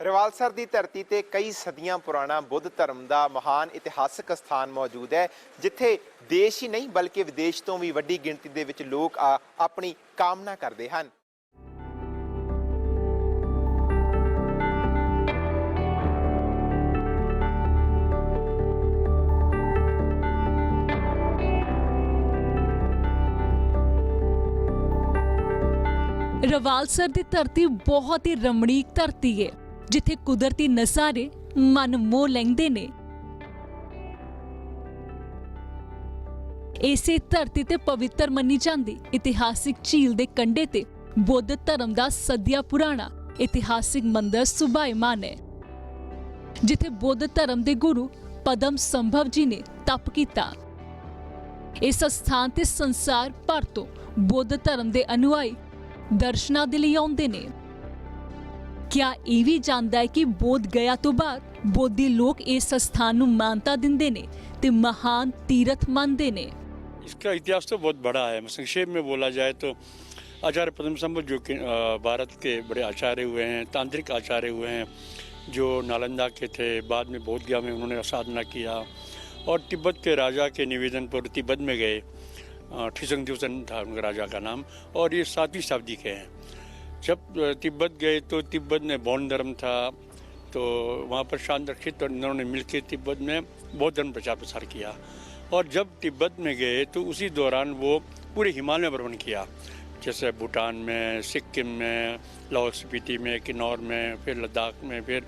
रिवालसर की धरती ते कई सदियां पुराना बुद्ध धर्म का महान इतिहासक स्थान मौजूद है, जिथे देश ही नहीं बल्कि विदेश तो भी वड्डी गिणती दे विच लोग अपनी कामना करते हैं। रवालसर की धरती बहुत ही रमणीक धरती है, जिथे कुदरती नज़ारे मन मोह लैंदे ने। इसे धरती ते पवित्र मनी जाती इतिहासिक झील के कंढे ते बुद्ध धर्म का सदिया पुराना इतिहासिक मंदिर सुभायमान है, जिथे बुद्ध धर्म के गुरु पद्म संभव जी ने तप किया। इस स्थान ते संसार भर तो बुद्ध धर्म के अनुयायी दर्शनां दे लई आउंदे ने। क्या ये भी जानता है कि बोध गया तो बाद बोधी लोग इस स्थान नूं मानता दिंदे ने ते महान तीर्थ मानते ने। इसका इतिहास तो बहुत बड़ा है। संक्षेप में बोला जाए तो आचार्य पद्म संभव जो कि भारत के बड़े आचार्य हुए हैं, तांत्रिक आचार्य हुए हैं, जो नालंदा के थे, बाद में बोध गया में उन्होंने साधना किया और तिब्बत के राजा के निवेदन पर तिब्बत में गए। ठिसंगदेवसन था उनका राजा का नाम, और ये 7वीं शताब्दी के हैं। जब तिब्बत गए तो तिब्बत में बौद्ध धर्म था, तो वहाँ पर शांत रक्षित और इन्होंने मिलकर तिब्बत में बौद्ध धर्म प्रचार प्रसार किया। और जब तिब्बत में गए तो उसी दौरान वो पूरे हिमालय में भ्रमण किया, जैसे भूटान में, सिक्किम में, लाहौल स्पीति में, किन्नौर में, फिर लद्दाख में, फिर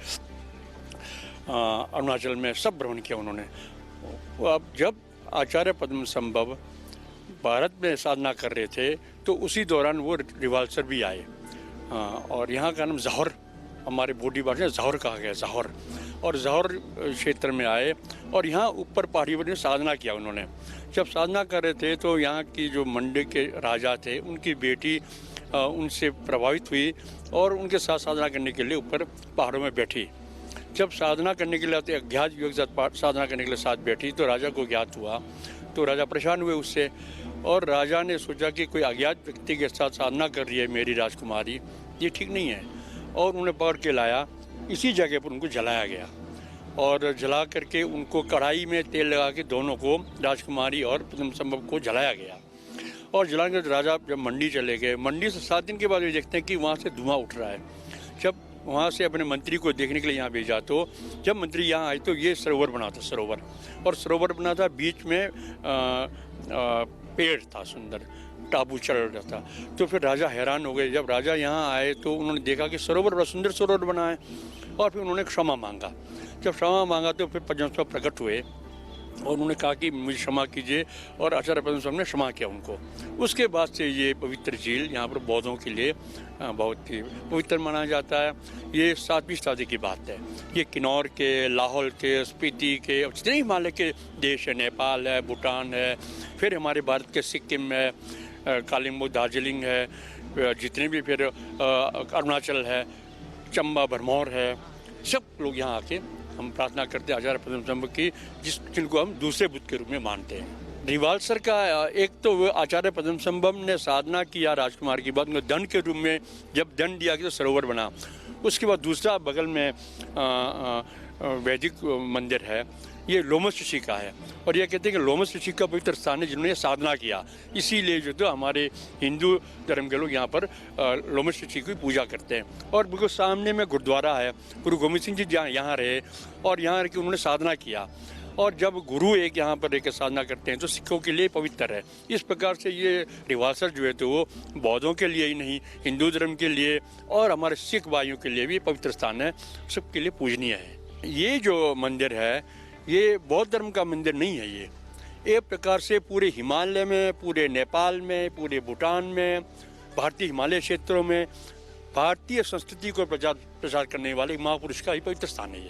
अरुणाचल में, सब भ्रमण किया उन्होंने। अब जब आचार्य पद्म संभव भारत में साधना कर रहे थे तो उसी दौरान वो रिवालसर भी आए। और यहाँ का नाम जौहर, हमारे बोडी भाषा में जौहर कहा गया, जौहर। और जौहर क्षेत्र में आए और यहाँ ऊपर पहाड़ी पर साधना किया उन्होंने। जब साधना कर रहे थे तो यहाँ की जो मंडी के राजा थे, उनकी बेटी उनसे प्रभावित हुई और उनके साथ साधना करने के लिए ऊपर पहाड़ों में बैठी। जब साधना करने के लिए अज्ञात युवक के साथ साधना करने के लिए साथ बैठी तो राजा को ज्ञात हुआ, तो राजा परेशान हुए उससे, और राजा ने सोचा कि कोई अज्ञात व्यक्ति के साथ साधना कर रही है मेरी राजकुमारी, ये ठीक नहीं है। और उन्हें पकड़ के लाया, इसी जगह पर उनको जलाया गया और जला करके उनको कढ़ाई में तेल लगा के दोनों को, राजकुमारी और पद्म संभव को जलाया गया। और जलाने के राजा जब मंडी चले गए, मंडी से 7 दिन के बाद ये देखते हैं कि वहाँ से धुआं उठ रहा है। जब वहाँ से अपने मंत्री को देखने के लिए यहाँ भेजा तो जब मंत्री यहाँ आए तो ये सरोवर बना था, सरोवर, और सरोवर बना था, बीच में पेड़ था, सुंदर टाबू चल रहा था। तो फिर राजा हैरान हो गए। जब राजा यहाँ आए तो उन्होंने देखा कि सरोवर बड़ा सुंदर सरोवर बना है, और फिर उन्होंने क्षमा मांगा। जब क्षमा मांगा तो फिर पद्म संभव प्रकट हुए और उन्होंने कहा कि मुझे क्षमा कीजिए, और आचार्य पद्म संभव ने क्षमा किया उनको। उसके बाद से ये पवित्र झील यहाँ पर बौद्धों के लिए बहुत ही पवित्र माना जाता है। ये 7वीं शताब्दी की बात है। ये किन्नौर के, लाहौल के, स्पीति के, जितने हिमालय के देश है, नेपाल है, भूटान है, फिर हमारे भारत के सिक्किम है, कालिम्पोंग, दार्जिलिंग है, जितने भी फिर अरुणाचल है, चंबा, भरमौर है, सब लोग यहाँ आके हम प्रार्थना करते हैं आचार्य पद्म संभव की, जिनको हम दूसरे बुद्ध के रूप में मानते हैं। रिवालसर का एक तो वो आचार्य पद्म संभव ने साधना किया राजकुमार की बात, उनको दंड के रूप में जब दंड दिया गया तो सरोवर बना। उसके बाद दूसरा बगल में वैदिक मंदिर है, ये लोमस ऋषि का है, और ये कहते हैं कि लोमस ऋषि का पवित्र स्थान है जिन्होंने साधना किया। इसीलिए जो तो हमारे हिंदू धर्म के लोग यहाँ पर लोमस ऋषि की पूजा करते हैं। और बिल्कुल सामने में गुरुद्वारा है, गुरु गोविंद सिंह जी यहाँ रहे और यहाँ रह के उन्होंने साधना किया। और जब गुरु एक यहाँ पर रहकर साधना करते हैं तो सिखों के लिए पवित्र है। इस प्रकार से ये रिवालसर जो है तो वो बौद्धों के लिए ही नहीं, हिंदू धर्म के लिए और हमारे सिख भाइयों के लिए भी पवित्र स्थान है, सबके लिए पूजनीय है। ये जो मंदिर है ये बौद्ध धर्म का मंदिर नहीं है। ये एक प्रकार से पूरे हिमालय में, पूरे नेपाल में, पूरे भूटान में, भारतीय हिमालय क्षेत्रों में भारतीय संस्कृति को प्रचार करने वाले महापुरुष का ही पवित्र स्थान है।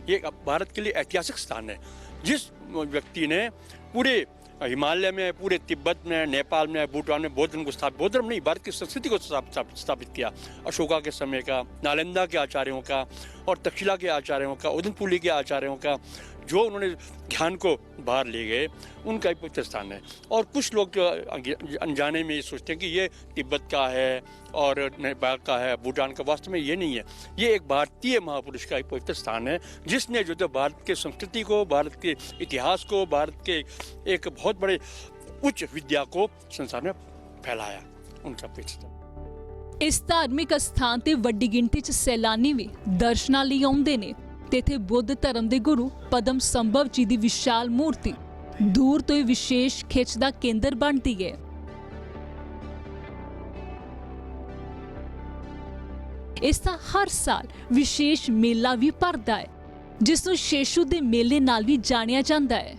ये भारत के लिए ऐतिहासिक स्थान है। जिस व्यक्ति ने पूरे हिमालय में, पूरे तिब्बत में, नेपाल में, भूटान में बौद्ध धर्म को स्थापित, बौद्ध धर्म नहीं भारत की संस्कृति को स्थापित किया, अशोका के समय का, नालंदा के आचार्यों का और तक्षशिला के आचार्यों का, उदनपुली के आचार्यों का, जो उन्होंने ज्ञान को बाहर ले गए, उनका एक पवित्र स्थान है। और कुछ लोग जो अनजाने में ये सोचते हैं कि ये तिब्बत का है और नेपाल का है, भूटान का, वास्तव में ये नहीं है। ये एक भारतीय महापुरुष का एक पवित्र स्थान है, जिसने जो भारत के संस्कृति को, भारत के इतिहास को, भारत के एक बहुत बड़े उच्च विद्या को संसार में फैलाया। उनका पवित्र स्थान। ਇਸ ਧਾਰਮਿਕ ਅਸਥਾਨ ਤੇ ਵੱਡੀ ਗਿਣਤੀ 'ਚ ਸੈਲਾਨੀ ਵੀ ਦਰਸ਼ਨਾਂ ਲਈ ਆਉਂਦੇ ਨੇ ਤੇ ਇੱਥੇ ਬੁੱਧ ਧਰਮ ਦੇ ਗੁਰੂ ਪਦਮ ਸੰਭਵ ਜੀ ਦੀ ਵਿਸ਼ਾਲ ਮੂਰਤੀ ਦੂਰ ਤੋਂ ਹੀ ਵਿਸ਼ੇਸ਼ ਖਿੱਚ ਦਾ ਕੇਂਦਰ ਬਣਦੀ ਹੈ। ਇਸ ਦਾ ਹਰ ਸਾਲ ਵਿਸ਼ੇਸ਼ ਮੇਲਾ ਵੀ ਭਰਦਾ ਹੈ, ਜਿਸ ਨੂੰ ਸ਼ੇਸ਼ੂ ਦੇ ਮੇਲੇ ਨਾਲ ਵੀ ਜਾਣਿਆ ਜਾਂਦਾ ਹੈ।